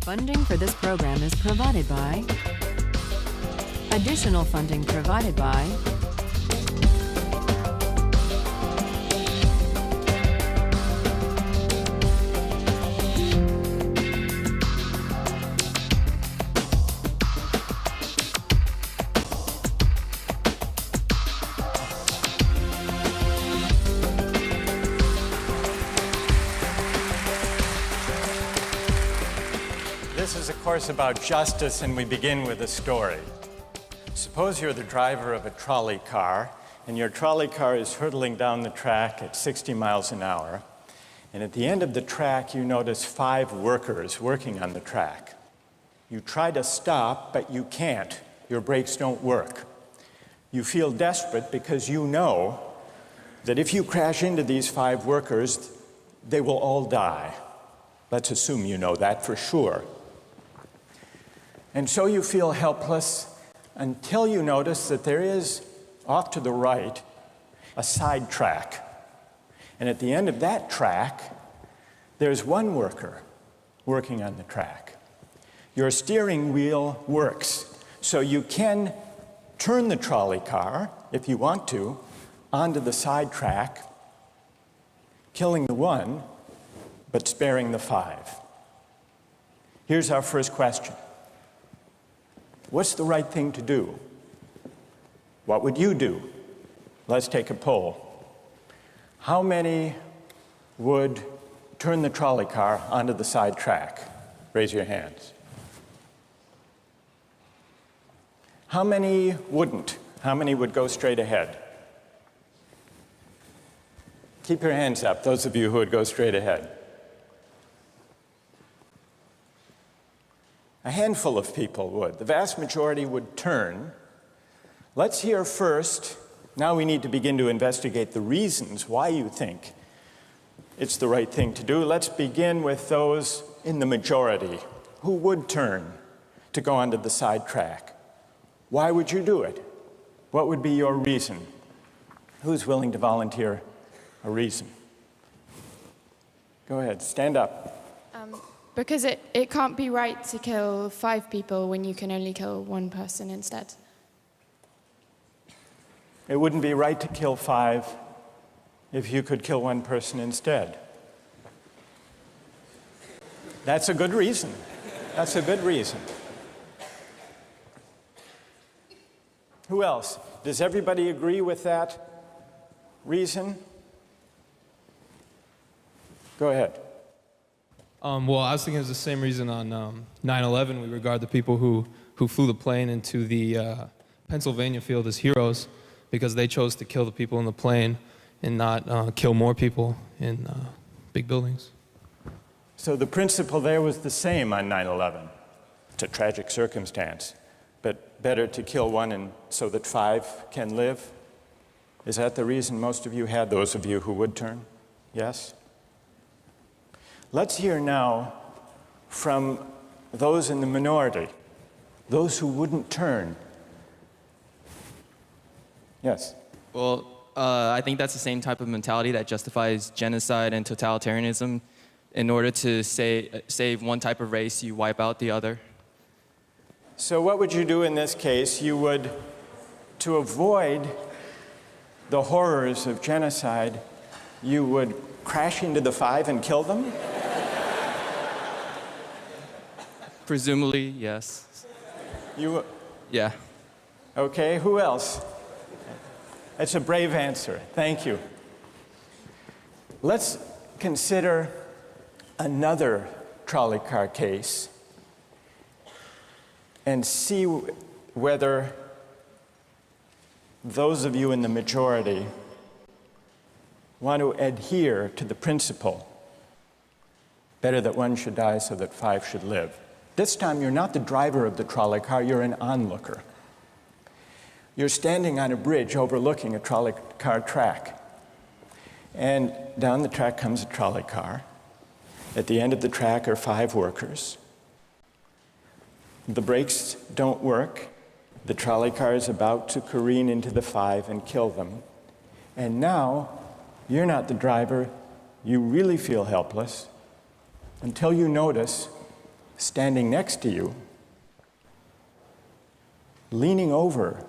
Funding for this program is provided by. Additional funding provided by. This is a course about justice, and we begin with a story. Suppose you're the driver of a trolley car, and your trolley car is hurtling down the track at 60 miles an hour, and at the end of the track, you notice 5 workers working on the track. You try to stop, but you can't. Your brakes don't work. You feel desperate because you know that if you crash into these 5 workers, they will all die. Let's assume you know that for sure. And so you feel helpless until you notice that there is, off to the right, a side track. And at the end of that track, there's one worker working on the track. Your steering wheel works, so you can turn the trolley car, if you want to, onto the side track, killing the one, but sparing the 5. Here's our first question. What's the right thing to do? What would you do? Let's take a poll. How many would turn the trolley car onto the side track? Raise your hands. How many wouldn't? How many would go straight ahead? Keep your hands up, those of you who would go straight ahead. A handful of people would. The vast majority would turn. Let's hear first. Now we need to begin to investigate the reasons why you think it's the right thing to do. Let's begin with those in the majority who would turn to go onto the side track. Why would you do it? What would be your reason? Who's willing to volunteer a reason? Go ahead, stand up. Because it can't be right to kill 5 people when you can only kill 1 person instead. It wouldn't be right to kill 5 if you could kill 1 person instead. That's a good reason. That's a good reason. Who else? Does everybody agree with that reason? Go ahead. Well, I was thinking it's the same reason on 9/11. We regard the people who flew the plane into the Pennsylvania field as heroes because they chose to kill the people in the plane and not kill more people in big buildings. So the principle there was the same on 9/11. It's a tragic circumstance, but better to kill 1 and so that 5 can live? Is that the reason most of you had, those of you who would turn? Yes? Let's hear now from those in the minority, those who wouldn't turn. Yes? Well, I think that's the same type of mentality that justifies genocide and totalitarianism. In order to save one type of race, you wipe out the other. So what would you do in this case? You would, to avoid the horrors of genocide, you would crash into the 5 and kill them? Presumably, yes. Yeah. Okay, who else? That's a brave answer. Thank you. Let's consider another trolley car case and see whether those of you in the majority want to adhere to the principle, better that 1 should die so that 5 should live. This time you're not the driver of the trolley car, you're an onlooker. You're standing on a bridge overlooking a trolley car track. And down the track comes a trolley car. At the end of the track are 5 workers. The brakes don't work. The trolley car is about to careen into the 5 and kill them. And now, you're not the driver. You really feel helpless until you notice standing next to you, leaning over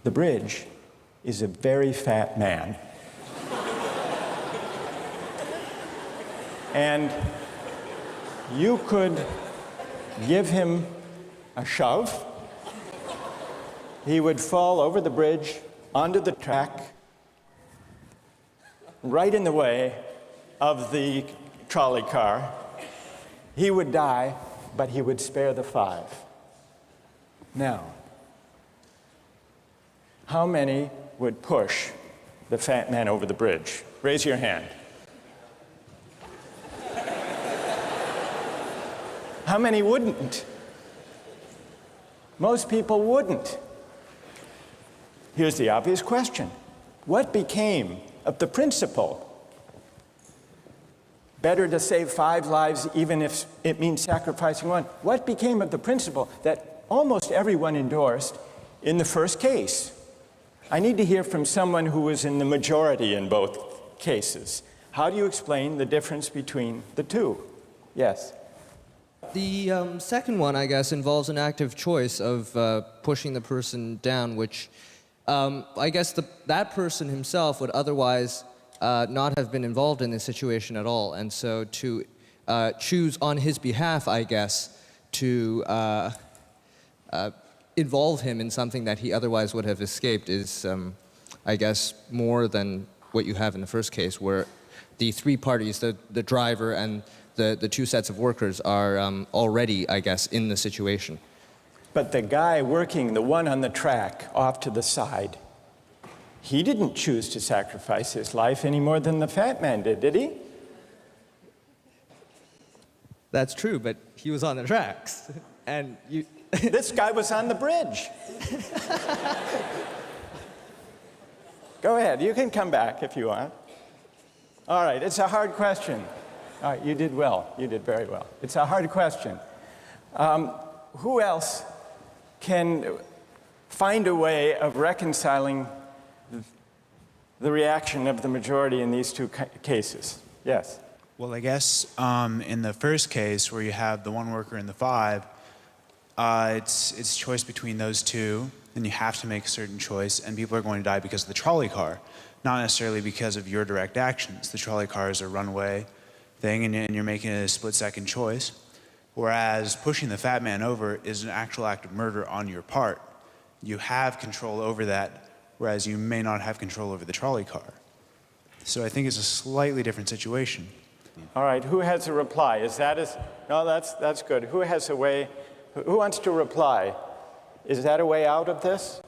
the bridge, is a very fat man. And you could give him a shove. He would fall over the bridge onto the track, right in the way of the trolley car. He would die, but he would spare the 5. Now, how many would push the fat man over the bridge? Raise your hand. How many wouldn't? Most people wouldn't. Here's the obvious question. What became of the principle? Better to save 5 lives even if it means sacrificing 1. What became of the principle that almost everyone endorsed in the first case? I need to hear from someone who was in the majority in both cases. How do you explain the difference between the two? Yes? The second one, I guess, involves an active choice of pushing the person down, which I guess that person himself would otherwise not have been involved in this situation at all. And so to choose on his behalf, I guess, to involve him in something that he otherwise would have escaped is, I guess, more than what you have in the first case, where the 3 parties, the driver and the 2 sets of workers, are already, I guess, in the situation. But the guy working, the one on the track off to the side, he didn't choose to sacrifice his life any more than the fat man did he? That's true, but he was on the tracks. And you... This guy was on the bridge. Go ahead, you can come back if you want. All right, it's a hard question. All right, you did well. You did very well. It's a hard question. Who else can find a way of reconciling the reaction of the majority in these 2 cases? Yes? Well, I guess in the first case, where you have the 1 worker and the 5, it's choice between those 2, and you have to make a certain choice, and people are going to die because of the trolley car, not necessarily because of your direct actions. The trolley car is a runaway thing, and you're making a split-second choice, whereas pushing the fat man over is an actual act of murder on your part. You have control over that, whereas you may not have control over the trolley car. So I think it's a slightly different situation. All right, who has a reply? No, that's good. Who has a way? Who wants to reply? Is that a way out of this?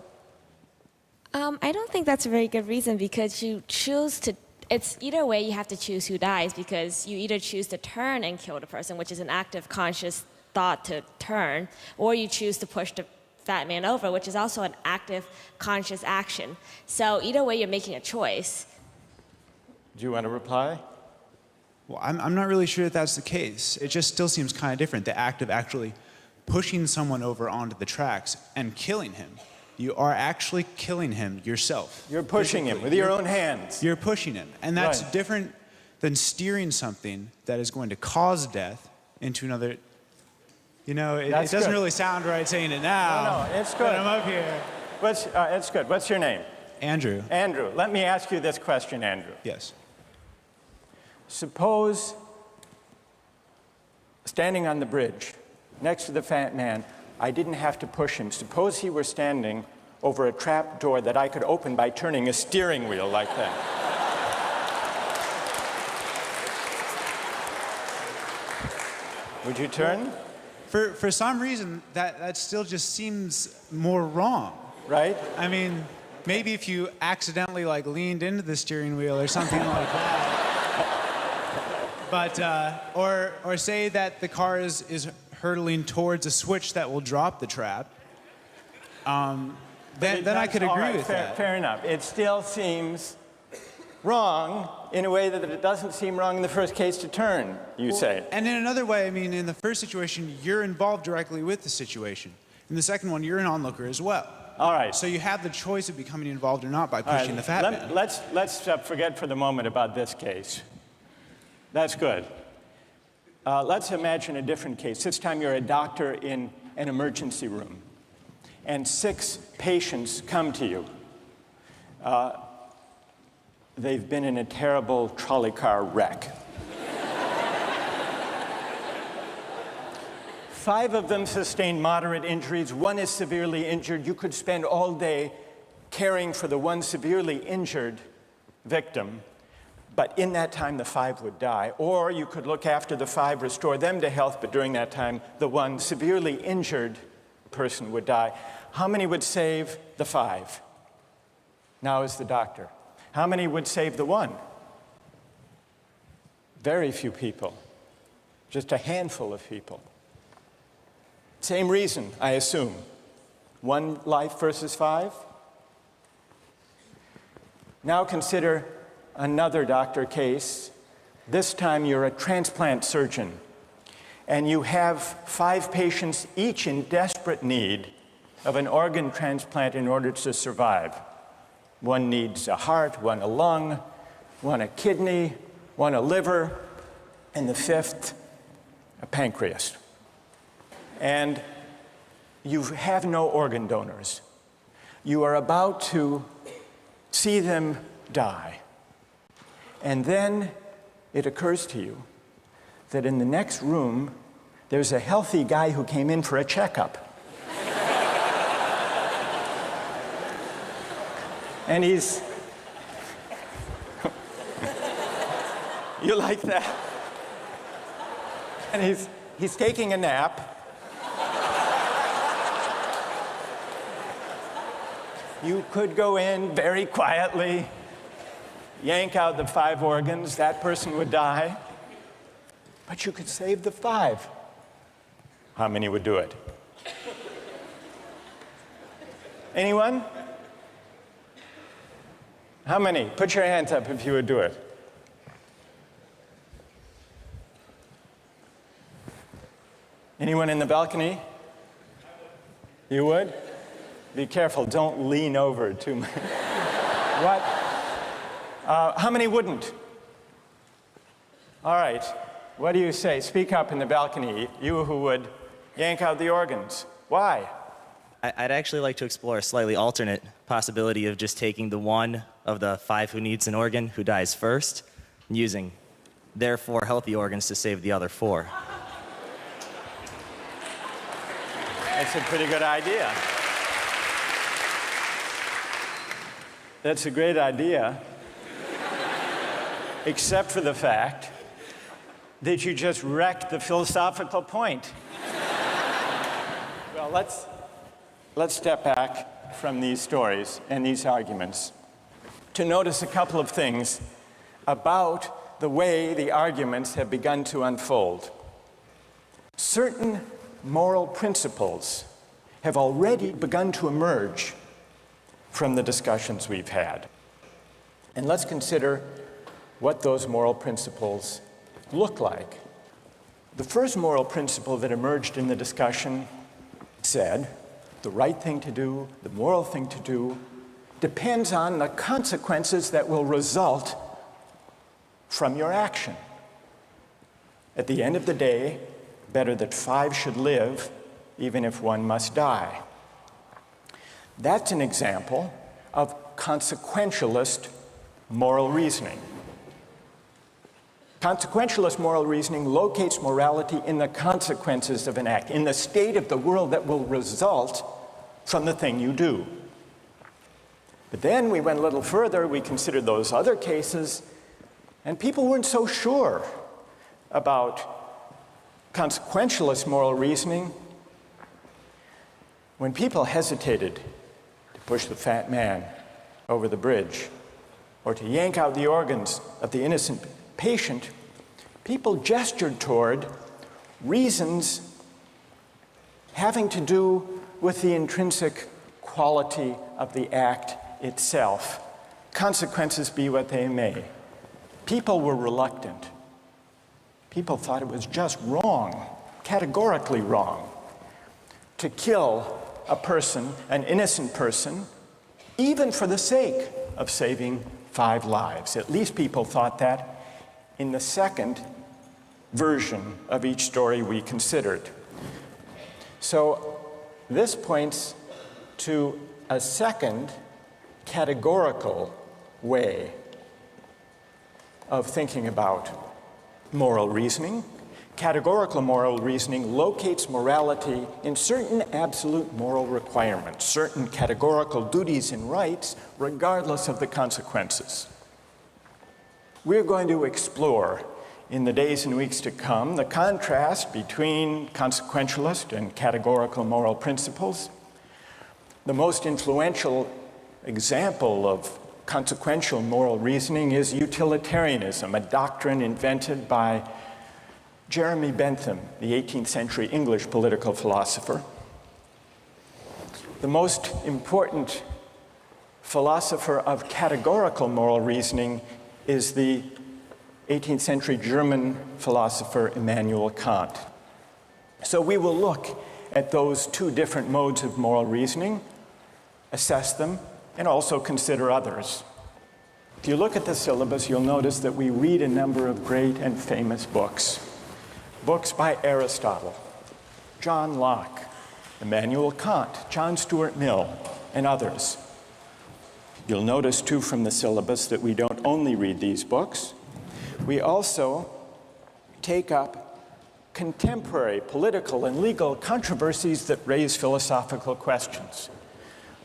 I don't think that's a very good reason, because you choose to, it's either way you have to choose who dies, because you either choose to turn and kill the person, which is an active conscious thought to turn, or you choose to push the fat man over, which is also an active conscious action. So either way you're making a choice. Do you want to reply? Well, I'm not really sure that that's the case. It just still seems kind of different, the act of actually pushing someone over onto the tracks and killing him. You are actually killing him yourself. You're pushing him with your own hands. You're pushing him. And that's Right. different than steering something that is going to cause death into another. You know, it doesn't good. really sound right saying it now. No, it's good. But I'm up here. It's good. What's your name? Andrew. Andrew. Let me ask you this question, Andrew. Yes. Suppose standing on the bridge next to the fat man, I didn't have to push him. Suppose he were standing over a trap door that I could open by turning a steering wheel like that. Would you turn? For some reason, that still just seems more wrong. Right? I mean, maybe if you accidentally leaned into the steering wheel or something like that. But or say that the car is hurtling towards a switch that will drop the trap. Then I could agree with that. Fair enough. It still seems wrong in a way that it doesn't seem wrong in the first case to turn, you say. And in another way, I mean, in the first situation, you're involved directly with the situation. In the second one, you're an onlooker as well. All right. So you have the choice of becoming involved or not by pushing the fat man. Let's forget for the moment about this case. That's good. Let's imagine a different case. This time you're a doctor in an emergency room, and 6 patients come to you. They've been in a terrible trolley car wreck. 5 of them sustained moderate injuries. 1 is severely injured. You could spend all day caring for the 1 severely injured victim, but in that time the 5 would die. Or you could look after the 5, restore them to health, but during that time the 1 severely injured person would die. How many would save the 5? Now is the doctor. How many would save the 1? Very few people. Just a handful of people. Same reason, I assume. 1 life versus 5? Now consider another doctor case. This time you're a transplant surgeon, and you have 5 patients, each in desperate need of an organ transplant in order to survive. 1 needs a heart, 1 a lung, 1 a kidney, 1 a liver, and the 5th, a pancreas. And you have no organ donors. You are about to see them die. And then it occurs to you that in the next room, there's a healthy guy who came in for a checkup. And he's... You like that? And he's taking a nap. You could go in very quietly, yank out the 5 organs, that person would die, but you could save the 5. How many would do it? Anyone? How many? Put your hands up if you would do it. Anyone in the balcony? You would? Be careful, don't lean over too much. What? How many wouldn't? All right, what do you say? Speak up in the balcony, you who would yank out the organs. Why? I'd actually like to explore a slightly alternate possibility of just taking the 1 of the 5 who needs an organ, who dies first, and using their 4 healthy organs to save the other 4. That's a pretty good idea. That's a great idea, except for the fact that you just wrecked the philosophical point. Well, let's step back from these stories and these arguments to notice a couple of things about the way the arguments have begun to unfold. Certain moral principles have already begun to emerge from the discussions we've had. And let's consider what those moral principles look like. The first moral principle that emerged in the discussion said the right thing to do, the moral thing to do, depends on the consequences that will result from your action. At the end of the day, better that 5 should live, even if 1 must die. That's an example of consequentialist moral reasoning. Consequentialist moral reasoning locates morality in the consequences of an act, in the state of the world that will result from the thing you do. But then we went a little further, we considered those other cases, and people weren't so sure about consequentialist moral reasoning. When people hesitated to push the fat man over the bridge or to yank out the organs of the innocent patient, people gestured toward reasons having to do with the intrinsic quality of the act itself. Consequences be what they may. People were reluctant. People thought it was just wrong, categorically wrong, to kill a person, an innocent person, even for the sake of saving 5 lives. At least people thought that in the second version of each story we considered. So this points to a second categorical way of thinking about moral reasoning. Categorical moral reasoning locates morality in certain absolute moral requirements, certain categorical duties and rights, regardless of the consequences. We're going to explore in the days and weeks to come the contrast between consequentialist and categorical moral principles. The most influential example of consequential moral reasoning is utilitarianism, a doctrine invented by Jeremy Bentham, the 18th century English political philosopher. The most important philosopher of categorical moral reasoning is the 18th century German philosopher Immanuel Kant. So we will look at those two different modes of moral reasoning, assess them, and also consider others. If you look at the syllabus, you'll notice that we read a number of great and famous books. Books by Aristotle, John Locke, Immanuel Kant, John Stuart Mill, and others. You'll notice, too, from the syllabus that we don't only read these books, we also take up contemporary political and legal controversies that raise philosophical questions.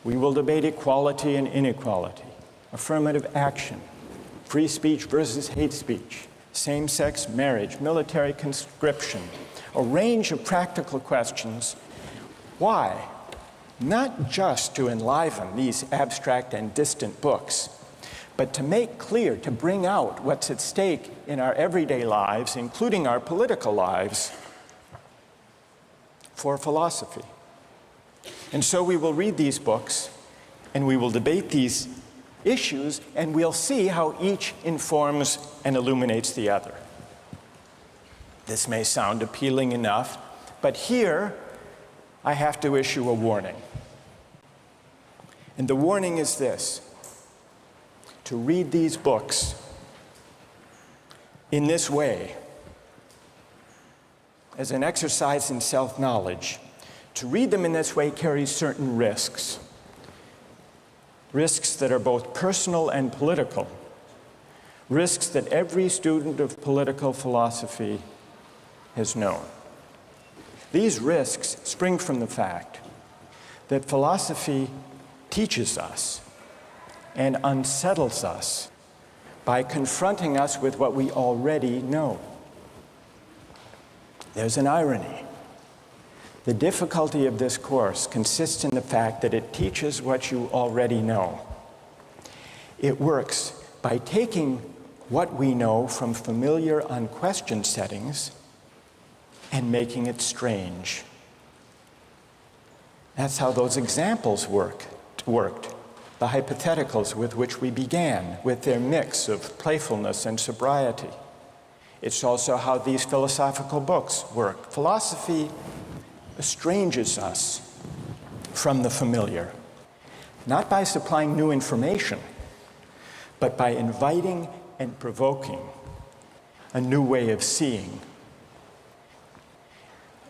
We will debate equality and inequality, affirmative action, free speech versus hate speech, same-sex marriage, military conscription, a range of practical questions. Why? Not just to enliven these abstract and distant books, but to make clear, to bring out what's at stake in our everyday lives, including our political lives, for philosophy. And so we will read these books, and we will debate these issues, and we'll see how each informs and illuminates the other. This may sound appealing enough, but here I have to issue a warning. And the warning is this: to read these books in this way, as an exercise in self-knowledge, to read them in this way carries certain risks. Risks that are both personal and political. Risks that every student of political philosophy has known. These risks spring from the fact that philosophy teaches us and unsettles us by confronting us with what we already know. There's an irony. The difficulty of this course consists in the fact that it teaches what you already know. It works by taking what we know from familiar, unquestioned settings and making it strange. That's how those examples worked. The hypotheticals with which we began, with their mix of playfulness and sobriety. It's also how these philosophical books work. Philosophy estranges us from the familiar, not by supplying new information, but by inviting and provoking a new way of seeing.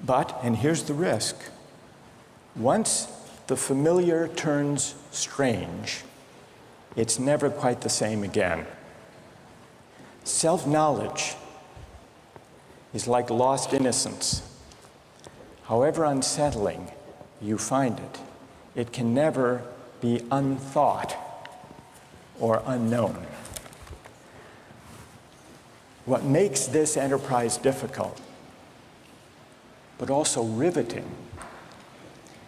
But, and here's the risk, once the familiar turns strange, it's never quite the same again. Self-knowledge is like lost innocence. However unsettling you find it, it can never be unthought or unknown. What makes this enterprise difficult, but also riveting,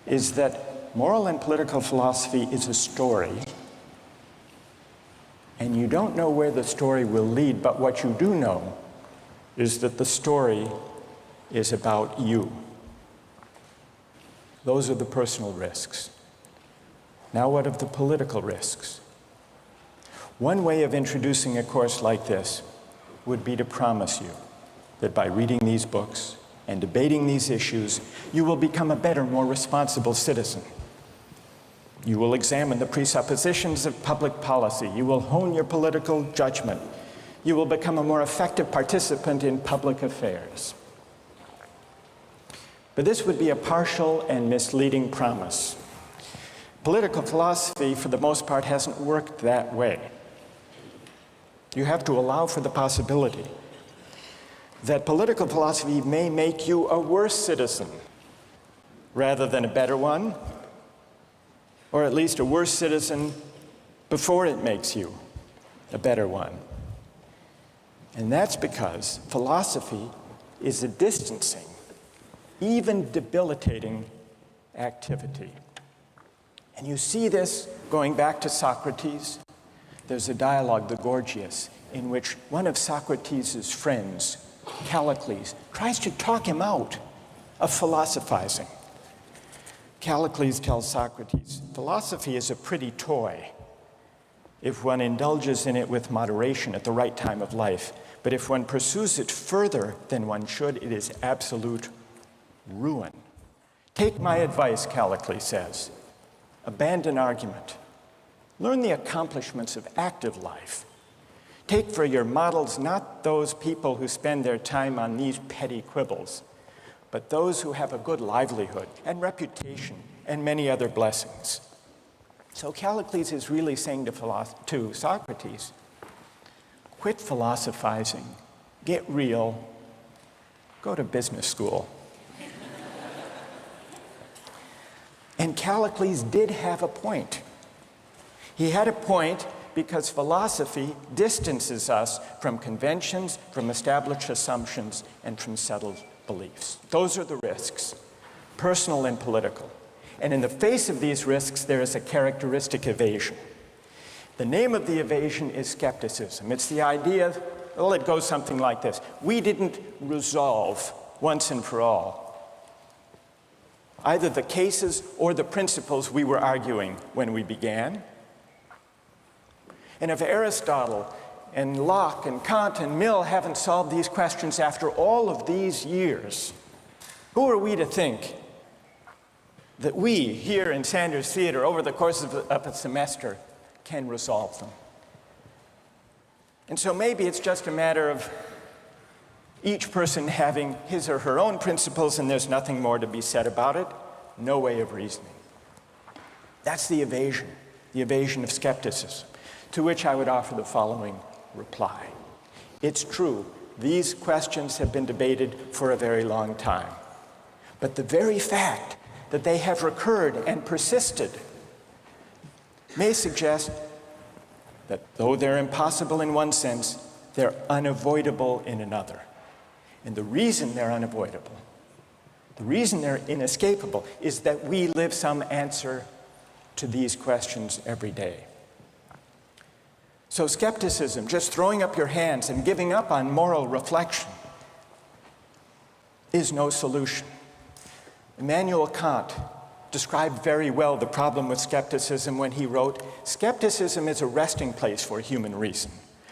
is that moral and political philosophy is a story, and you don't know where the story will lead, but what you do know is that the story is about you. Those are the personal risks. Now what of the political risks? One way of introducing a course like this would be to promise you that by reading these books and debating these issues, you will become a better, more responsible citizen. You will examine the presuppositions of public policy. You will hone your political judgment. you will become a more effective participant in public affairs. But this would be a partial and misleading promise. Political philosophy, for the most part, hasn't worked that way. You have to allow for the possibility that political philosophy may make you a worse citizen rather than a better one, or at least a worse citizen before it makes you a better one. And that's because philosophy is a distancing, even debilitating activity. And you see this going back to Socrates. There's a dialogue, the Gorgias, in which one of Socrates' friends, Callicles, tries to talk him out of philosophizing. Callicles tells Socrates, philosophy is a pretty toy if one indulges in it with moderation at the right time of life. But if one pursues it further than one should, it is absolute ruin. Take my advice, Callicles says. Abandon argument. Learn the accomplishments of active life. Take for your models not those people who spend their time on these petty quibbles, but those who have a good livelihood and reputation and many other blessings. So Callicles is really saying to Socrates, quit philosophizing, get real, go to business school. And Callicles did have a point. He had a point because philosophy distances us from conventions, from established assumptions, and from settled beliefs. Those are the risks, personal and political. And in the face of these risks, there is a characteristic evasion. The name of the evasion is skepticism. It's the idea, well, it goes something like this. We didn't resolve once and for all either the cases or the principles we were arguing when we began. And if Aristotle and Locke and Kant and Mill haven't solved these questions after all of these years, who are we to think that we here in Sanders Theater over the course of a semester can resolve them? And so maybe it's just a matter of each person having his or her own principles and there's nothing more to be said about it. No way of reasoning. That's the evasion of skepticism, to which I would offer the following reply. It's true, these questions have been debated for a very long time. But the very fact that they have recurred and persisted may suggest that though they're impossible in one sense, they're unavoidable in another. And the reason they're unavoidable, the reason they're inescapable, is that we live some answer to these questions every day. So skepticism, just throwing up your hands and giving up on moral reflection, is no solution. Immanuel Kant described very well the problem with skepticism when he wrote, "Skepticism is a resting place for human reason,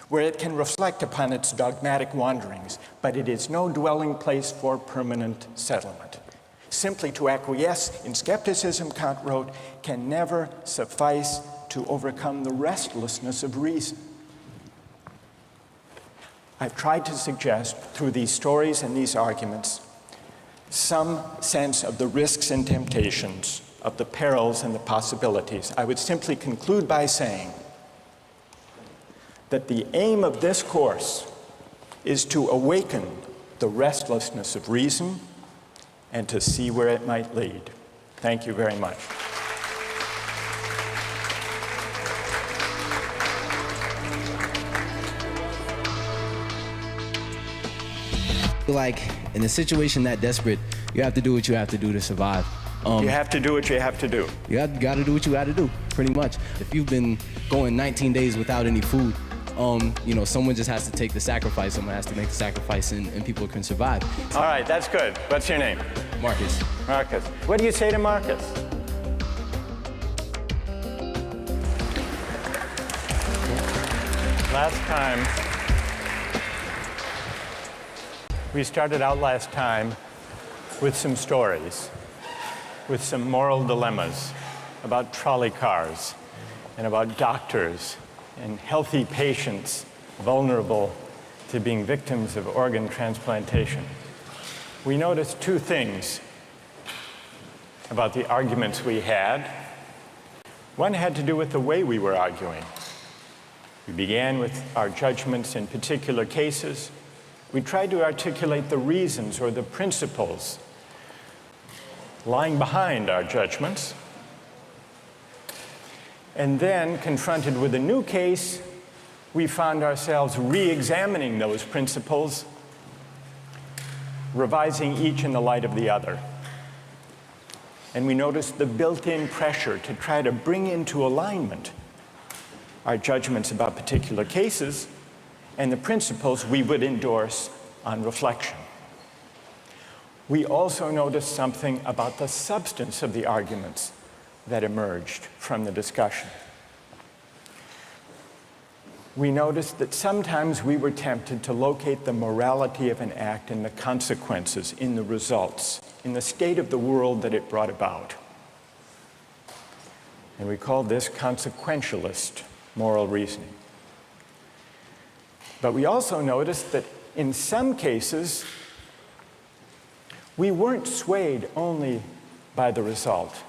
where it can reflect upon its dogmatic wanderings, but it is no dwelling place for permanent settlement. Simply to acquiesce in skepticism," Kant wrote, "can never suffice to overcome the restlessness of reason." I've tried to suggest through these stories and these arguments some sense of the risks and temptations, of the perils and the possibilities. I would simply conclude by saying that the aim of this course is to awaken the restlessness of reason and to see where it might lead. Thank you very much. Like, in a situation that desperate, you have to do what you have to do to survive. You have to do what you have to do. You got to do what you got to do, pretty much. If you've been going 19 days without any food, you know, someone just has to take the sacrifice. Someone has to make the sacrifice, and people can survive. All right, that's good. What's your name? Marcus. Marcus. What do you say to Marcus? Last time, we started out last time with some stories, with some moral dilemmas about trolley cars and about doctors and healthy patients vulnerable to being victims of organ transplantation, we noticed two things about the arguments we had. One had to do with the way we were arguing. We began with our judgments in particular cases. We tried to articulate the reasons or the principles lying behind our judgments. And then, confronted with a new case, we found ourselves re-examining those principles, revising each in the light of the other. And we noticed the built-in pressure to try to bring into alignment our judgments about particular cases and the principles we would endorse on reflection. We also noticed something about the substance of the arguments that emerged from the discussion. We noticed that sometimes we were tempted to locate the morality of an act in the consequences, in the results, in the state of the world that it brought about. And we called this consequentialist moral reasoning. But we also noticed that in some cases, we weren't swayed only by the result.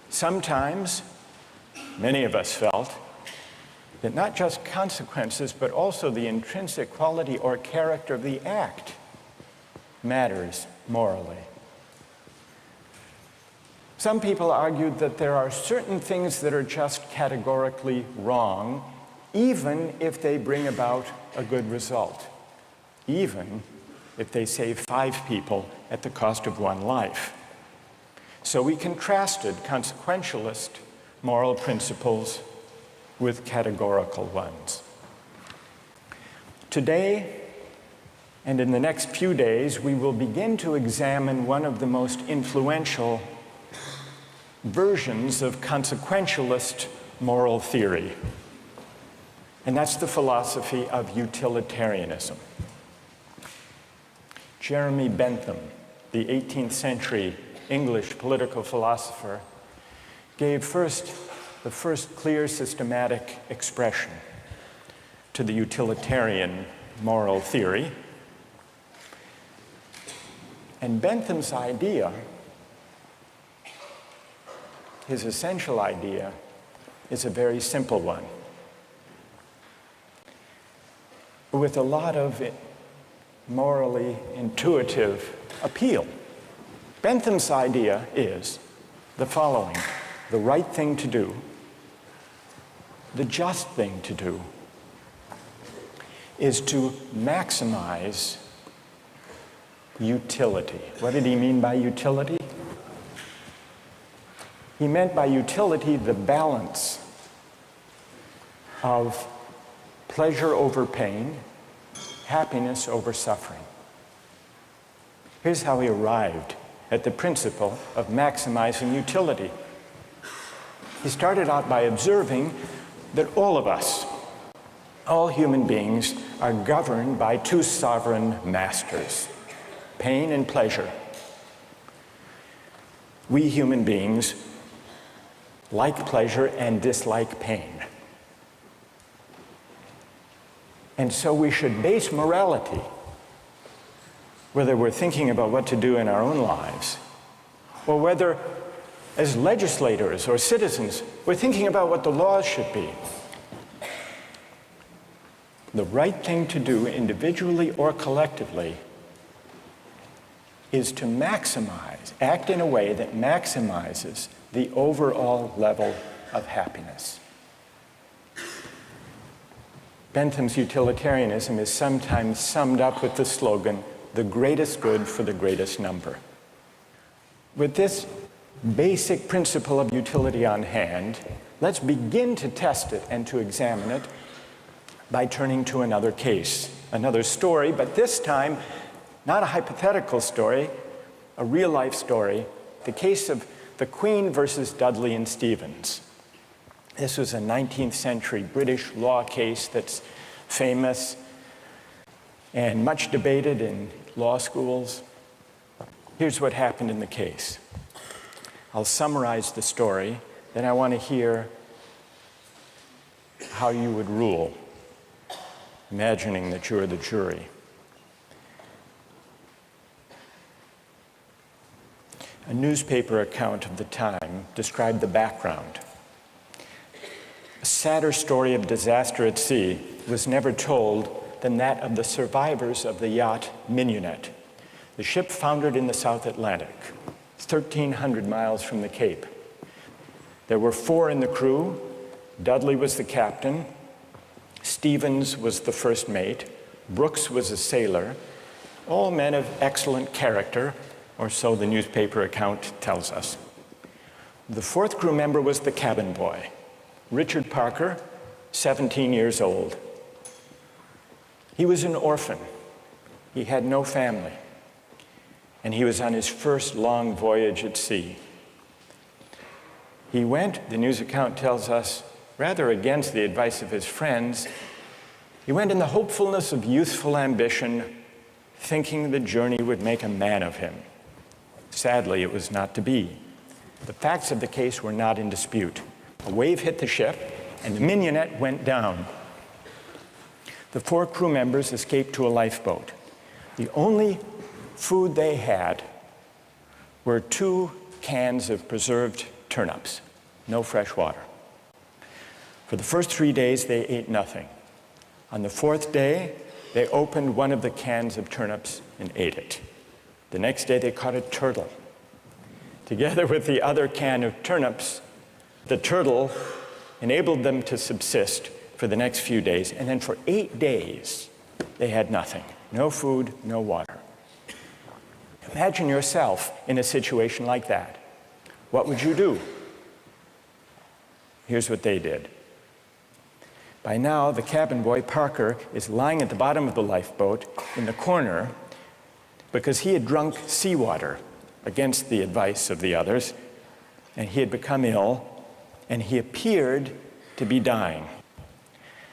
Sometimes, many of us felt that not just consequences, but also the intrinsic quality or character of the act matters morally. Some people argued that there are certain things that are just categorically wrong, even if they bring about a good result, even if they save 5 people at the cost of 1 life. So we contrasted consequentialist moral principles with categorical ones. Today, and in the next few days, we will begin to examine one of the most influential versions of consequentialist moral theory, and that's the philosophy of utilitarianism. Jeremy Bentham, the 18th century English political philosopher, gave the first clear systematic expression to the utilitarian moral theory. And Bentham's idea, his essential idea, is a very simple one, with a lot of morally intuitive appeal. Bentham's idea is the following: the right thing to do, the just thing to do, is to maximize utility. What did he mean by utility? He meant by utility the balance of pleasure over pain, happiness over suffering. Here's how he arrived at the principle of maximizing utility. He started out by observing that all of us, all human beings, are governed by 2 sovereign masters, pain and pleasure. We human beings like pleasure and dislike pain. And so we should base morality, whether we're thinking about what to do in our own lives, or whether as legislators or citizens we're thinking about what the laws should be. The right thing to do individually or collectively is to maximize, act in a way that maximizes the overall level of happiness. Bentham's utilitarianism is sometimes summed up with the slogan, the greatest good for the greatest number. With this basic principle of utility on hand, let's begin to test it and to examine it by turning to another case, another story, but this time not a hypothetical story, a real-life story, the case of the Queen versus Dudley and Stevens. This was a 19th century British law case that's famous and much debated in law schools. Here's what happened in the case. I'll summarize the story, then I want to hear how you would rule. imagining that you're the jury. A newspaper account of the time described the background. A sadder story of disaster at sea was never told than that of the survivors of the yacht Mignonette. The ship foundered in the South Atlantic, 1,300 miles from the Cape. There were 4 in the crew. Dudley was the captain. Stevens was the first mate. Brooks was a sailor. All men of excellent character, or so the newspaper account tells us. The 4th crew member was the cabin boy, Richard Parker, 17 years old. He was an orphan. He had no family. And he was on his first long voyage at sea. He went, the news account tells us, rather against the advice of his friends. He went in the hopefulness of youthful ambition, thinking the journey would make a man of him. Sadly, it was not to be. The facts of the case were not in dispute. A wave hit the ship, and the Mignonette went down. The 4 crew members escaped to a lifeboat. The only food they had were 2 cans of preserved turnips, no fresh water. For the first 3 days, they ate nothing. On the 4th day, they opened one of the cans of turnips and ate it. The next day, they caught a turtle. Together with the other can of turnips, the turtle enabled them to subsist for the next few days, and then for 8 days, they had nothing. No food, no water. Imagine yourself in a situation like that. What would you do? Here's what they did. By now, the cabin boy, Parker, is lying at the bottom of the lifeboat in the corner because he had drunk seawater against the advice of the others, and he had become ill, and he appeared to be dying.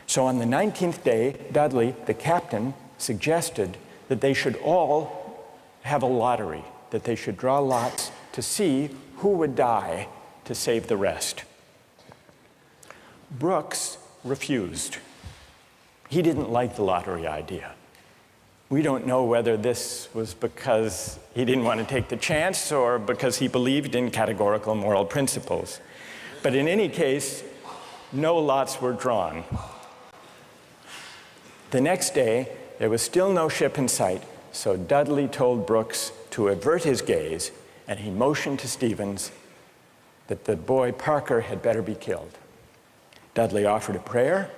So on the 19th day, Dudley, the captain, suggested that they should all have a lottery, that they should draw lots to see who would die to save the rest. Brooks refused. He didn't like the lottery idea. We don't know whether this was because he didn't want to take the chance or because he believed in categorical moral principles. But in any case, no lots were drawn. The next day, there was still no ship in sight, so Dudley told Brooks to avert his gaze, and he motioned to Stevens that the boy Parker had better be killed. Dudley offered a prayer.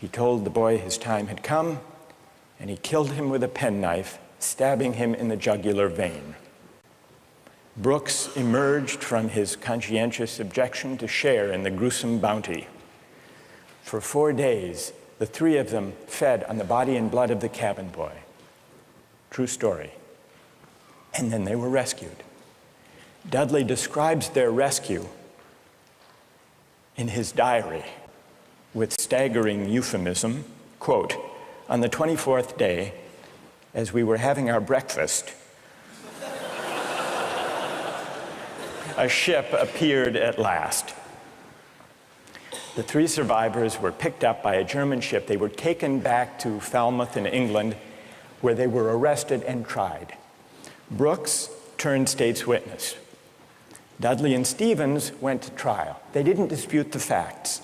He told the boy his time had come, and he killed him with a penknife, stabbing him in the jugular vein. Brooks emerged from his conscientious objection to share in the gruesome bounty. For 4 days, the 3 of them fed on the body and blood of the cabin boy. True story. And then they were rescued. Dudley describes their rescue in his diary with staggering euphemism, quote, "On the 24th day, as we were having our breakfast, a ship appeared at last. The 3 survivors were picked up by a German ship. They were taken back to Falmouth in England, where they were arrested and tried. Brooks turned state's witness. Dudley and Stevens went to trial. They didn't dispute the facts.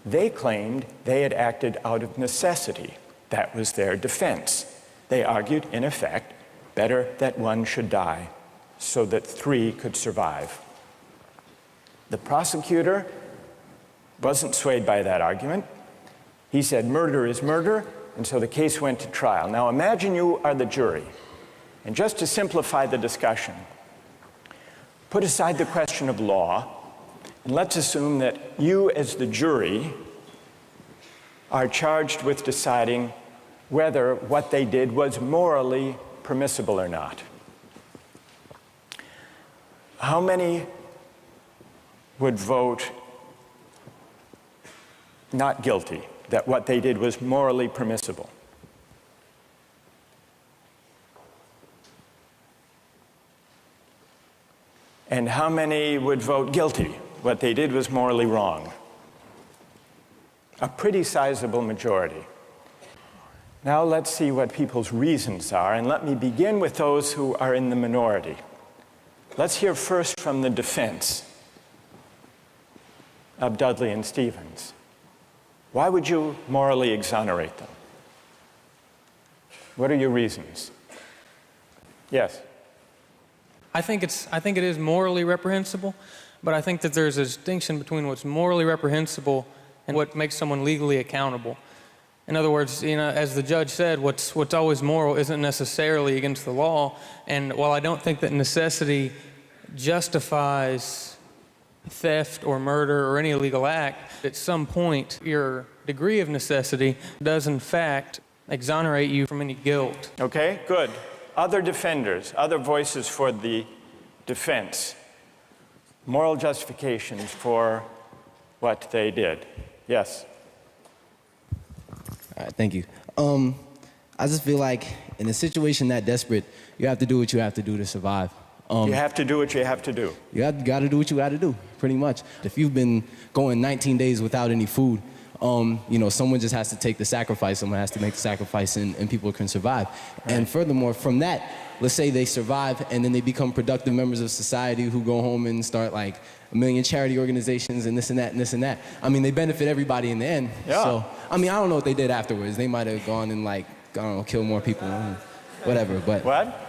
They claimed they had acted out of necessity. That was their defense. They argued, in effect, better that one should die so that 3 could survive. The prosecutor wasn't swayed by that argument. He said murder is murder, and so the case went to trial. Now imagine you are the jury, and just to simplify the discussion, put aside the question of law, and let's assume that you as the jury are charged with deciding whether what they did was morally permissible or not. How many would vote not guilty, that what they did was morally permissible? And how many would vote guilty, what they did was morally wrong? A pretty sizable majority. Now let's see what people's reasons are, and let me begin with those who are in the minority. Let's hear first from the defense of Dudley and Stephens. Why would you morally exonerate them? What are your reasons? Yes? I think it is morally reprehensible, but I think that there's a distinction between what's morally reprehensible and what makes someone legally accountable. In other words, as the judge said, what's always moral isn't necessarily against the law. And while I don't think that necessity justifies theft or murder or any illegal act, at some point your degree of necessity does in fact exonerate you from any guilt. Okay, good. Other defenders, other voices for the defense. Moral justifications for what they did. Yes? All right, thank you. I just feel like in a situation that desperate, you have to do what you have to do to survive. You have to do what you have to do. You got to do what you got to do, pretty much. If you've been going 19 days without any food, someone just has to take the sacrifice. Someone has to make the sacrifice, and people can survive. Right. And furthermore, from that, let's say they survive, and then they become productive members of society who go home and start like a million charity organizations and this and that and this and that. I mean, they benefit everybody in the end. Yeah. So, I mean, I don't know what they did afterwards. They might have gone and kill more people, whatever. But what?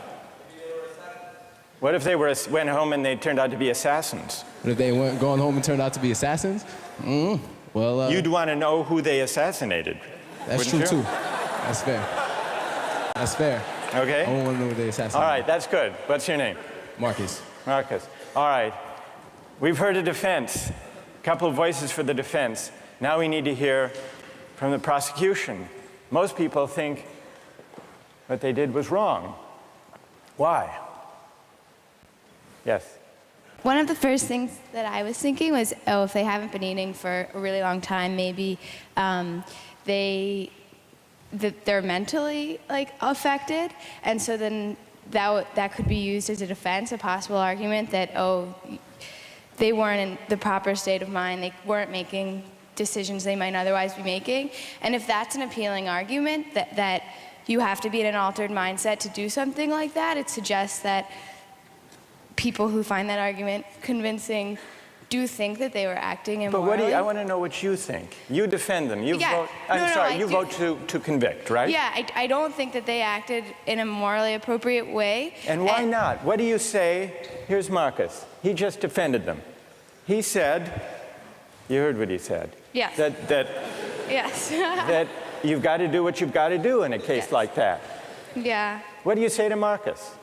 What if they went home and they turned out to be assassins? What if they weren't going home and turned out to be assassins? Well, you'd want to know who they assassinated. That's true, too. That's fair. That's fair. Okay. I don't want to know who they assassinated. All right, that's good. What's your name? Marcus. Marcus. All right. We've heard a defense, a couple of voices for the defense. Now we need to hear from the prosecution. Most people think what they did was wrong. Why? Yes. One of the first things that I was thinking was, if they haven't been eating for a really long time, maybe they're mentally affected, and so then that could be used as a defense, a possible argument that they weren't in the proper state of mind, they weren't making decisions they might otherwise be making, and if that's an appealing argument that you have to be in an altered mindset to do something like that, it suggests that people who find that argument convincing do think that they were acting immorally. But I want to know what you think. You defend them. You vote. You vote to convict, right? Yeah, I don't think that they acted in a morally appropriate way. And why not? What do you say? Here's Marcus. He just defended them. He said, you heard what he said. Yes. Yes. That you've got to do what you've got to do in a case like that. Yeah. What do you say to Marcus?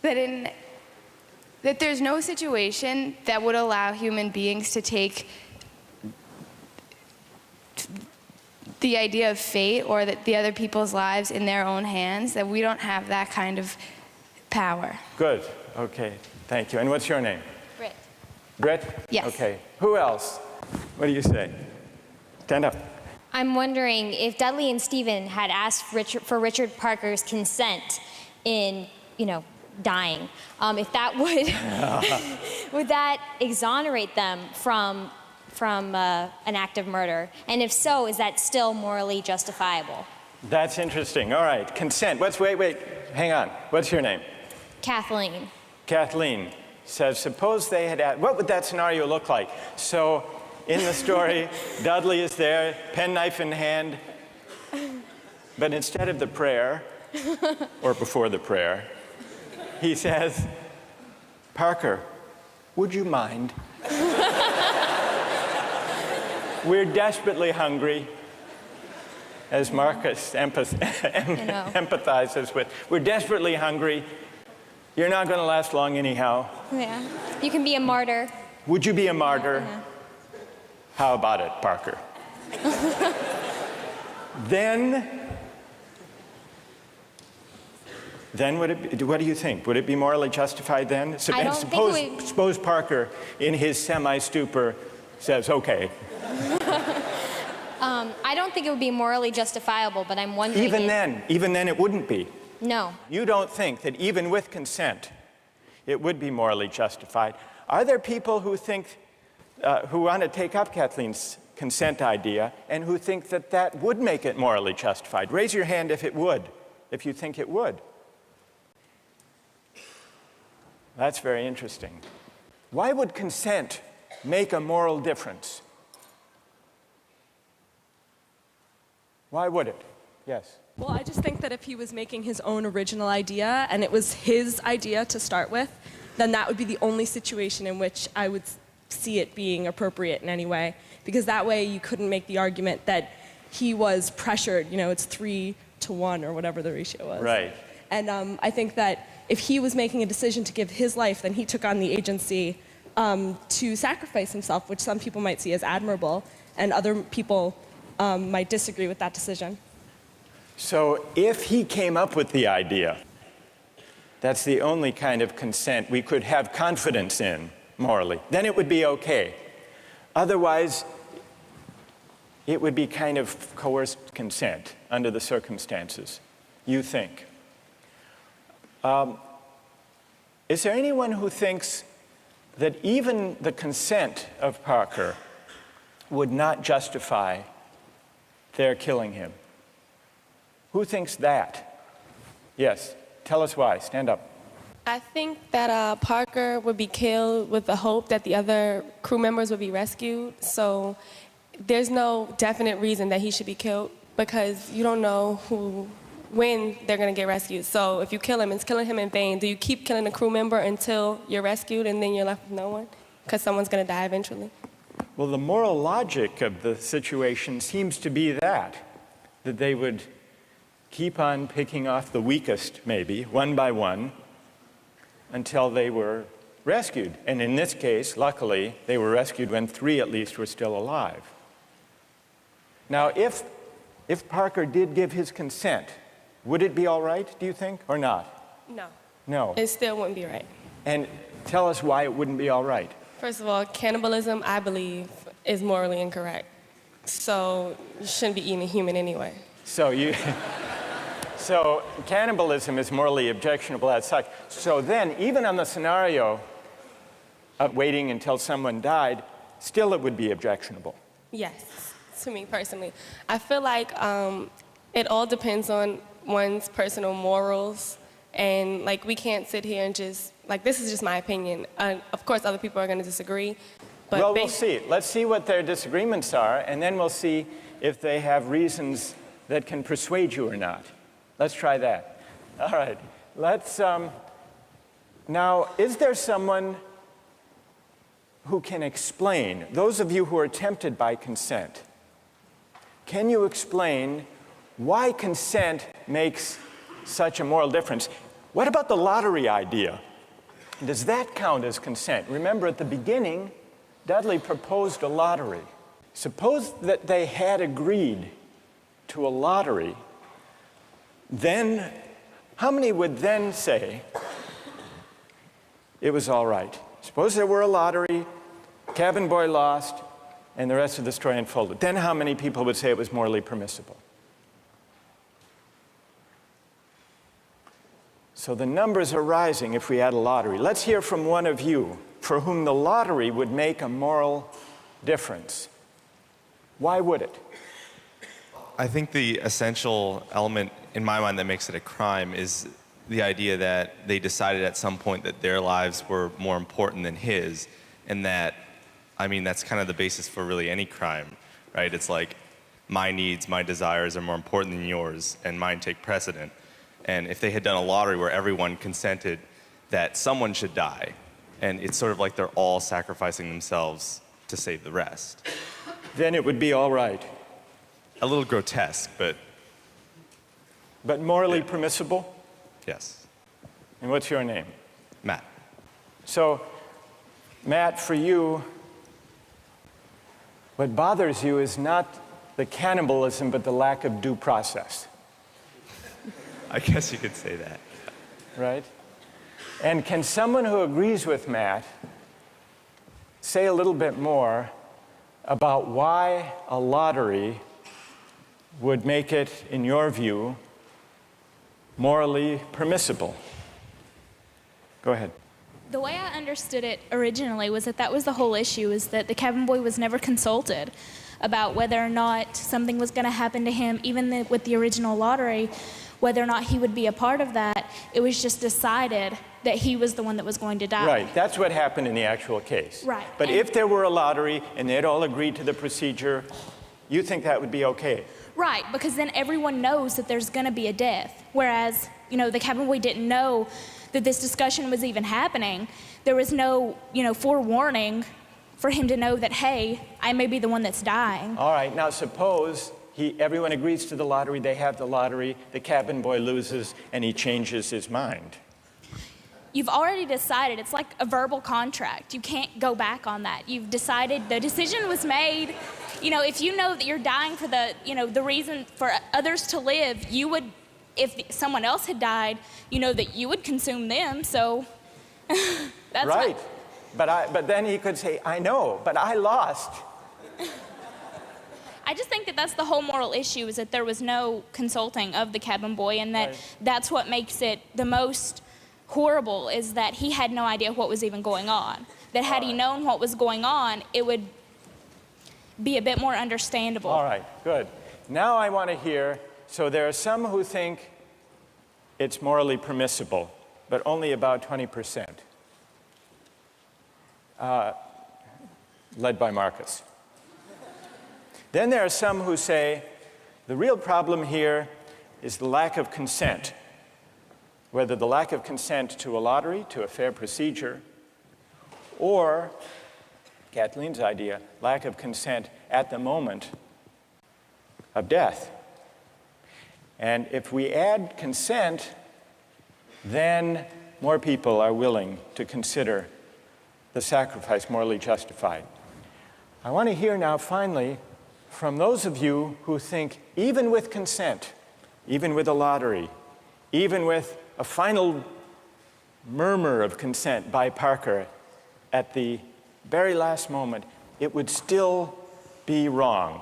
That there's no situation that would allow human beings to take the idea of fate or that the other people's lives in their own hands, that we don't have that kind of power. Good. Okay. Thank you. And what's your name? Britt. Britt? Yes. Okay. Who else? What do you say? Stand up. I'm wondering if Dudley and Stephen had asked for Richard Parker's consent in, dying, if that would that exonerate them from an act of murder? And if so, is that still morally justifiable? That's interesting. All right, consent. Wait, hang on. What's your name? Kathleen. Kathleen says, suppose they had asked, what would that scenario look like? So in the story, Dudley is there, penknife in hand, but instead of the prayer, or before the prayer, he says, Parker, would you mind? We're desperately hungry, as Marcus empathizes with. We're desperately hungry. You're not going to last long anyhow. Yeah. You can be a martyr. Would you be a martyr? Yeah. How about it, Parker? Then what do you think? Would it be morally justified then? Suppose Parker, in his semi-stupor, says, okay. I don't think it would be morally justifiable, but I'm wondering even then it wouldn't be. No. You don't think that even with consent, it would be morally justified. Are there people who think, who want to take up Kathleen's consent idea and who think that that would make it morally justified. Raise your hand if it would, if you think it would. That's very interesting. Why would consent make a moral difference? Why would it? Yes. Well, I just think that if he was making his own original idea and it was his idea to start with, then that would be the only situation in which I would see it being appropriate in any way. Because that way you couldn't make the argument that he was pressured, you know, it's 3-to-1 or whatever the ratio was. Right. And I think that if he was making a decision to give his life, then he took on the agency to sacrifice himself, which some people might see as admirable, and other people might disagree with that decision. So if he came up with the idea, that's the only kind of consent we could have confidence in morally, then it would be okay. Otherwise, it would be kind of coerced consent under the circumstances, you think. Is there anyone who thinks that even the consent of Parker would not justify their killing him? Who thinks that? Yes, tell us why. Stand up. I think that Parker would be killed with the hope that the other crew members would be rescued. So there's no definite reason that he should be killed because you don't know when they're going to get rescued. So if you kill him, it's killing him in vain. Do you keep killing a crew member until you're rescued and then you're left with no one? Because someone's going to die eventually. Well, the moral logic of the situation seems to be that they would keep on picking off the weakest, maybe, one by one, until they were rescued. And in this case, luckily, they were rescued when 3 at least were still alive. Now, if Parker did give his consent, would it be all right, do you think, or not? No. No. It still wouldn't be right. And tell us why it wouldn't be all right. First of all, cannibalism, I believe, is morally incorrect. So you shouldn't be eating a human anyway. So cannibalism is morally objectionable as such. So then, even on the scenario of waiting until someone died, still it would be objectionable. Yes, to me personally. I feel like it all depends on one's personal morals. And like we can't sit here and just, like this is just my opinion. Of course, other people are going to disagree. But well, we'll see. Let's see what their disagreements are, and then we'll see if they have reasons that can persuade you or not. Let's try that. All right. Let's, now, is there someone who can explain, those of you who are tempted by consent, can you explain why consent makes such a moral difference? What about the lottery idea? Does that count as consent? Remember, at the beginning, Dudley proposed a lottery. Suppose that they had agreed to a lottery, then how many would then say it was all right? Suppose there were a lottery, cabin boy lost, and the rest of the story unfolded. Then how many people would say it was morally permissible? So the numbers are rising if we had a lottery. Let's hear from one of you for whom the lottery would make a moral difference. Why would it? I think the essential element in my mind that makes it a crime is the idea that they decided at some point that their lives were more important than his, and that, I mean, that's kind of the basis for really any crime, right? It's like my needs, my desires are more important than yours, and mine take precedent. And if they had done a lottery where everyone consented that someone should die, and it's sort of like they're all sacrificing themselves to save the rest. Then it would be all right. A little grotesque, but... But morally permissible? Yes. And what's your name? Matt. So, Matt, for you, what bothers you is not the cannibalism, but the lack of due process. I guess you could say that. Right? And can someone who agrees with Matt say a little bit more about why a lottery would make it, in your view, morally permissible? Go ahead. The way I understood it originally was that was the whole issue, is that the cabin boy was never consulted. about whether or not something was going to happen to him, even with the original lottery, whether or not he would be a part of that. It was just decided that he was the one that was going to die. Right, that's what happened in the actual case. Right. But if there were a lottery and they'd all agreed to the procedure, you think that would be okay? Right, because then everyone knows that there's going to be a death. Whereas, you know, the cabin boy didn't know that this discussion was even happening. There was no, you know, forewarning for him to know that, hey, I may be the one that's dying. All right, now suppose everyone agrees to the lottery, they have the lottery, the cabin boy loses, and he changes his mind. You've already decided. It's like a verbal contract. You can't go back on that. You've decided, the decision was made. You know, if you know that you're dying for the, you know, the reason for others to live, you would, if someone else had died, you know that you would consume them, so that's right. But then he could say, I know, but I lost. I just think that that's the whole moral issue, is that there was no consulting of the cabin boy, and that that's what makes it the most horrible, is that he had no idea what was even going on. That had he known what was going on, it would be a bit more understandable. All right, good. Now I want to hear, so there are some who think it's morally permissible, but only about 20%, led by Marcus. Then there are some who say the real problem here is the lack of consent, whether the lack of consent to a lottery, to a fair procedure, or, Kathleen's idea, lack of consent at the moment of death. And if we add consent, then more people are willing to consider the sacrifice morally justified. I want to hear now, finally, from those of you who think even with consent, even with a lottery, even with a final murmur of consent by Parker at the very last moment, it would still be wrong.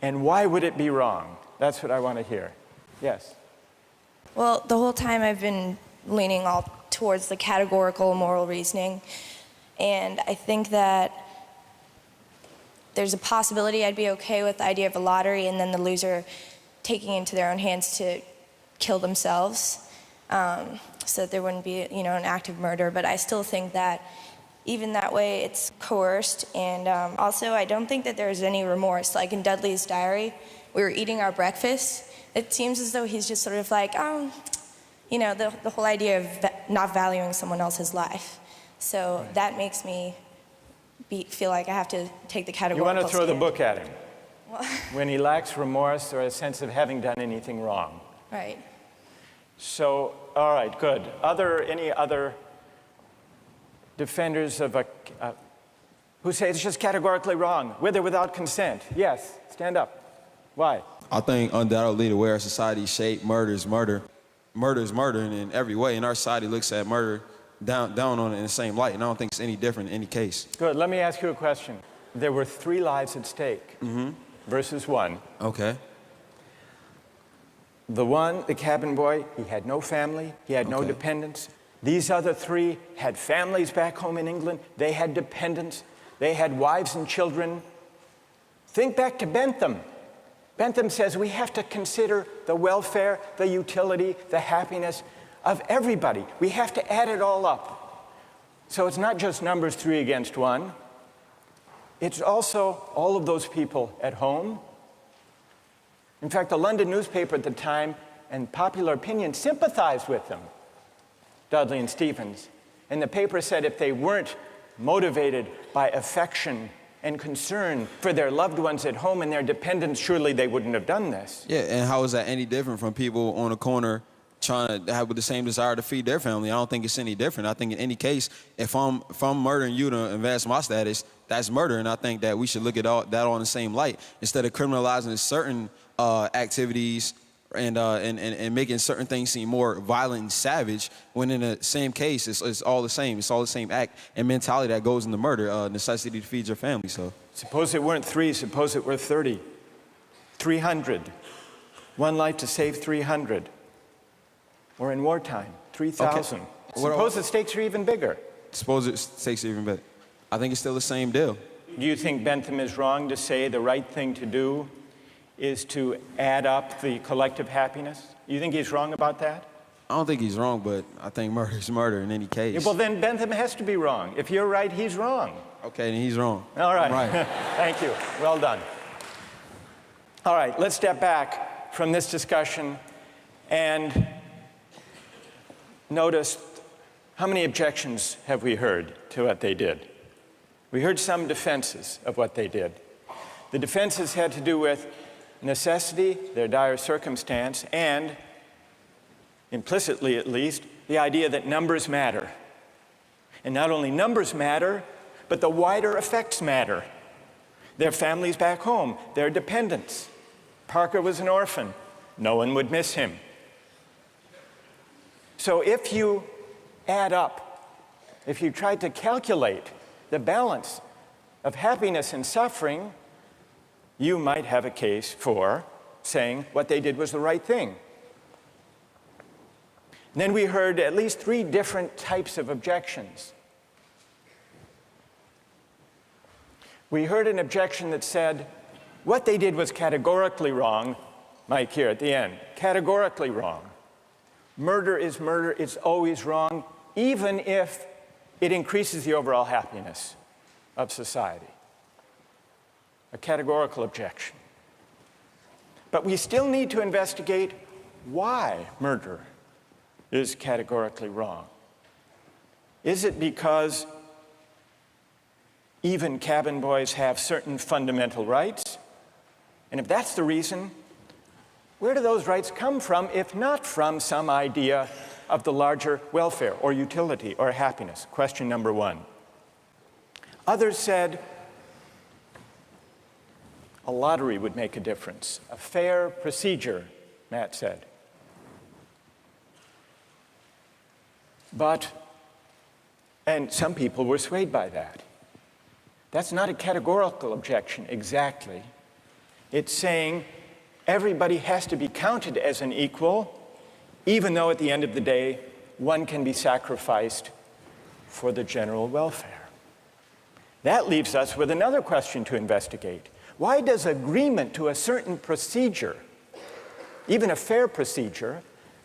And why would it be wrong? That's what I want to hear. Yes? Well, the whole time I've been leaning all towards the categorical moral reasoning, and I think that there's a possibility I'd be okay with the idea of a lottery and then the loser taking it into their own hands to kill themselves, so that there wouldn't be, you know, an act of murder. But I still think that even that way it's coerced, and also I don't think that there's any remorse. Like in Dudley's diary, we were eating our breakfast. It seems as though he's just sort of like, you know, the whole idea of not valuing someone else's life. So that makes me feel like I have to take the categorical. You want to throw the stand. book at him when he lacks remorse or a sense of having done anything wrong. Right. So, all right, good. Any other defenders of who say it's just categorically wrong, with or without consent? Yes, stand up. Why? I think undoubtedly the way our society is shaped, murder is murder. Murder is murder in every way, and our society looks at murder down on it in the same light, and I don't think it's any different in any case. Good. Let me ask you a question. There were 3 lives at stake versus 1. Okay. The one, the cabin boy, he had no family, he had no dependents. These other 3 had families back home in England. They had dependents. They had wives and children. Think back to Bentham. Bentham says we have to consider the welfare, the utility, the happiness of everybody. We have to add it all up. So it's not just numbers 3 against 1. It's also all of those people at home. In fact, the London newspaper at the time and popular opinion sympathized with them, Dudley and Stephens. And the paper said if they weren't motivated by affection and concern for their loved ones at home and their dependents, surely they wouldn't have done this. Yeah, and how is that any different from people on the corner trying to have the same desire to feed their family? I don't think it's any different. I think in any case, if I'm murdering you to advance my status, that's murder, and I think that we should look at that all in the same light instead of criminalizing certain activities and making certain things seem more violent and savage, when in the same case, it's all the same. It's all the same act and mentality that goes into murder, necessity to feed your family. So suppose it weren't 3, suppose it were 30, 300. 1 life to save 300. Or in wartime, 3,000. Okay. Suppose the stakes are even bigger. Suppose the stakes are even bigger. I think it's still the same deal. Do you think Bentham is wrong to say the right thing to do is to add up the collective happiness? You think he's wrong about that? I don't think he's wrong, but I think murder is murder in any case. Yeah, well, then Bentham has to be wrong. If you're right, he's wrong. Okay, then he's wrong. All right. I'm right. Thank you. Well done. All right, let's step back from this discussion and notice how many objections have we heard to what they did. We heard some defenses of what they did. The defenses had to do with necessity, their dire circumstance, and, implicitly at least, the idea that numbers matter. And not only numbers matter, but the wider effects matter. Their families back home, their dependents. Parker was an orphan. No one would miss him. So if you add up, if you try to calculate the balance of happiness and suffering, you might have a case for saying what they did was the right thing. And then we heard at least 3 different types of objections. We heard an objection that said, what they did was categorically wrong. Mike here at the end, categorically wrong. Murder is murder, it's always wrong, even if it increases the overall happiness of society. A categorical objection. But we still need to investigate why murder is categorically wrong. Is it because even cabin boys have certain fundamental rights? And if that's the reason, where do those rights come from, if not from some idea of the larger welfare or utility or happiness? Question number 1. Others said a lottery would make a difference, a fair procedure, Matt said. And some people were swayed by that. That's not a categorical objection exactly. It's saying everybody has to be counted as an equal, even though at the end of the day, one can be sacrificed for the general welfare. That leaves us with another question to investigate. Why does agreement to a certain procedure, even a fair procedure,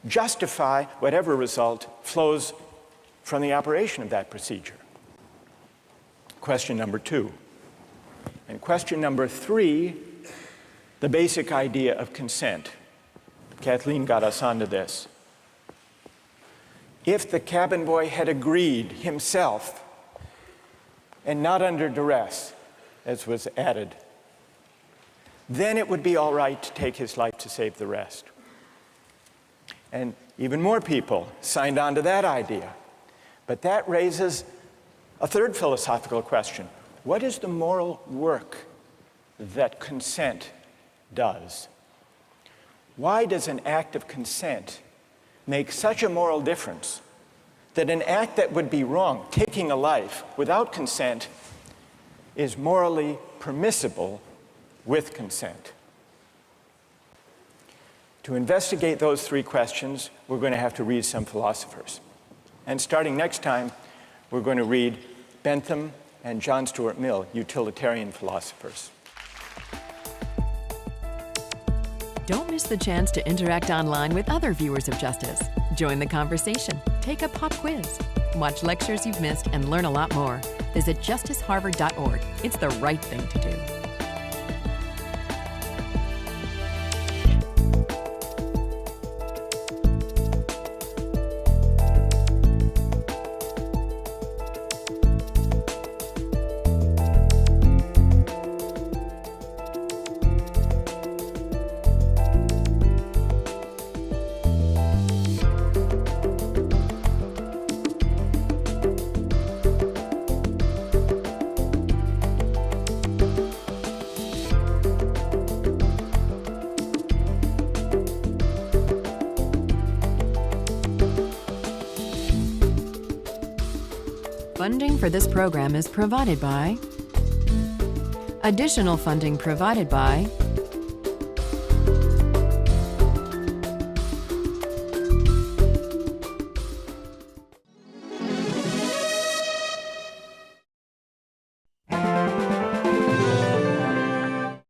justify whatever result flows from the operation of that procedure? Question number 2. And question number 3, the basic idea of consent. Kathleen got us onto this. If the cabin boy had agreed himself, and not under duress, as was added, then it would be all right to take his life to save the rest. And even more people signed on to that idea. But that raises a third philosophical question. What is the moral work that consent does? Why does an act of consent make such a moral difference that an act that would be wrong, taking a life without consent, is morally permissible with consent? To investigate those 3 questions, we're going to have to read some philosophers. And starting next time, we're going to read Bentham and John Stuart Mill, utilitarian philosophers. Don't miss the chance to interact online with other viewers of Justice. Join the conversation, take a pop quiz, watch lectures you've missed, and learn a lot more. Visit justiceharvard.org. It's the right thing to do. Funding for this program is provided by... Additional funding provided by